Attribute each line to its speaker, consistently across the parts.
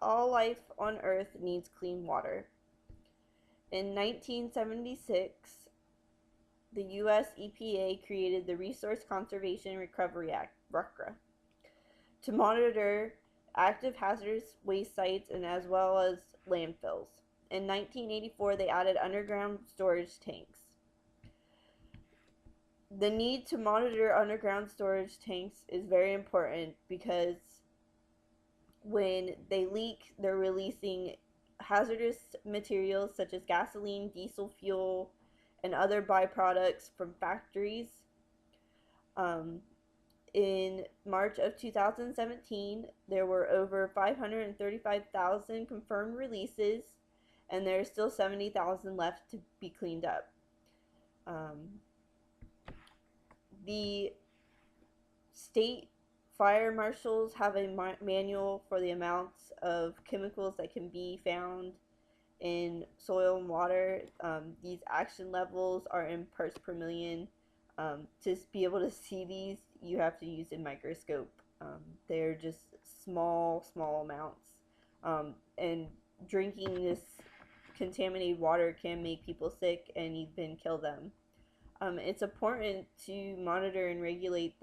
Speaker 1: All life on Earth needs clean water. In 1976, the U.S. EPA created the Resource Conservation Recovery Act, RCRA, to monitor active hazardous waste sites and as well as landfills. In 1984, they added underground storage tanks. The need to monitor underground storage tanks is very important because when they leak, they're releasing hazardous materials such as gasoline, diesel fuel, and other byproducts from factories. Um, in March of 2017, there were over 535,000 confirmed releases, and there's still 70,000 left to be cleaned up. The state fire marshals have a manual for the amounts of chemicals that can be found in soil and water. These action levels are in parts per million. To be able to see these, you have to use a microscope. They're just small amounts. And drinking this contaminated water can make people sick and even kill them. It's important to monitor and regulate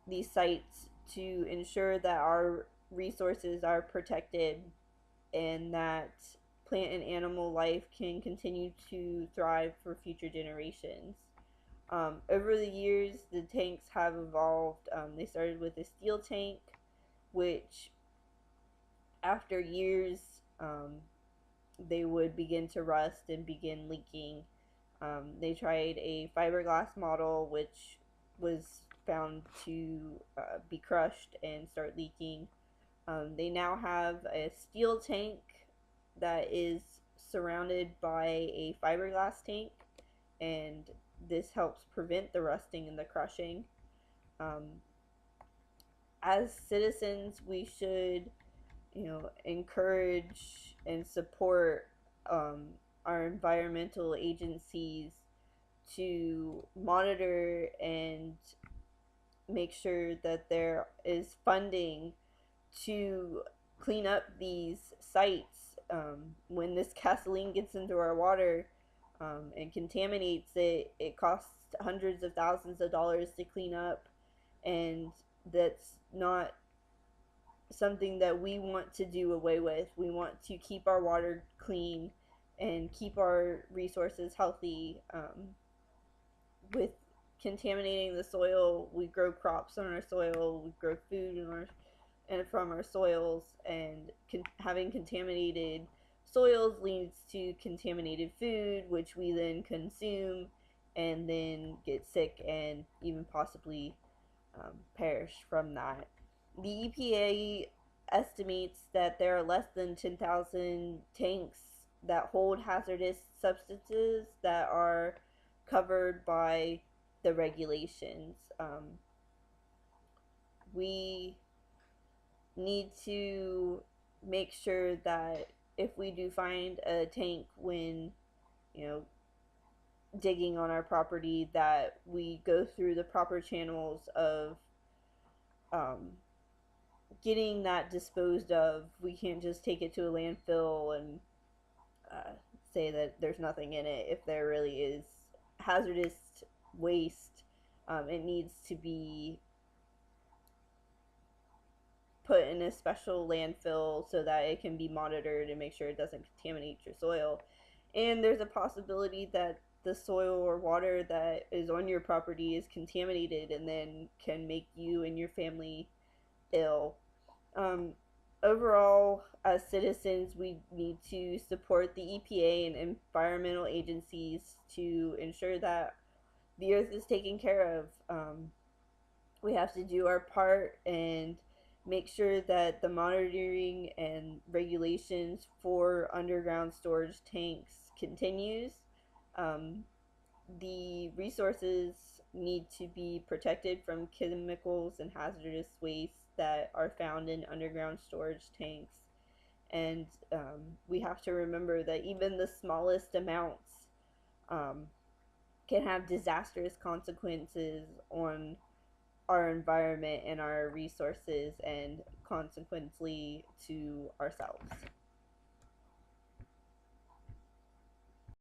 Speaker 1: these sites to ensure that our resources are protected and that plant and animal life can continue to thrive for future generations. Over the years, the tanks have evolved. They started with a steel tank, which after years, they would begin to rust and begin leaking. They tried a fiberglass model, which was found to be crushed and start leaking. They now have a steel tank that is surrounded by a fiberglass tank, and this helps prevent the rusting and the crushing. Um, as citizens, we should, encourage and support our environmental agencies to monitor and make sure that there is funding to clean up these sites. When this gasoline gets into our water and contaminates it, it costs hundreds of thousands of dollars to clean up, and that's not something that we want to do away with. We want to keep our water clean and keep our resources healthy. With contaminating the soil, we grow crops on our soil, we grow food in our and from our soils, and having contaminated soils leads to contaminated food, which we then consume and then get sick and even possibly perish from that. The EPA estimates that there are less than 10,000 tanks that hold hazardous substances that are covered by the regulations. We need to make sure that if we do find a tank when, you know, digging on our property, that we go through the proper channels of getting that disposed of. We can't just take it to a landfill and say that there's nothing in it. If there really is hazardous waste, it needs to be put in a special landfill so that it can be monitored and make sure it doesn't contaminate your soil. And there's a possibility that the soil or water that is on your property is contaminated and then can make you and your family ill. Um, Overall, as citizens, we need to support the EPA and environmental agencies to ensure that the earth is taken care of. We have to do our part and make sure that the monitoring and regulations for underground storage tanks continues. Um, the resources need to be protected from chemicals and hazardous waste that are found in underground storage tanks. And we have to remember that even the smallest amounts um, can have disastrous consequences on our environment and our resources and consequently to ourselves.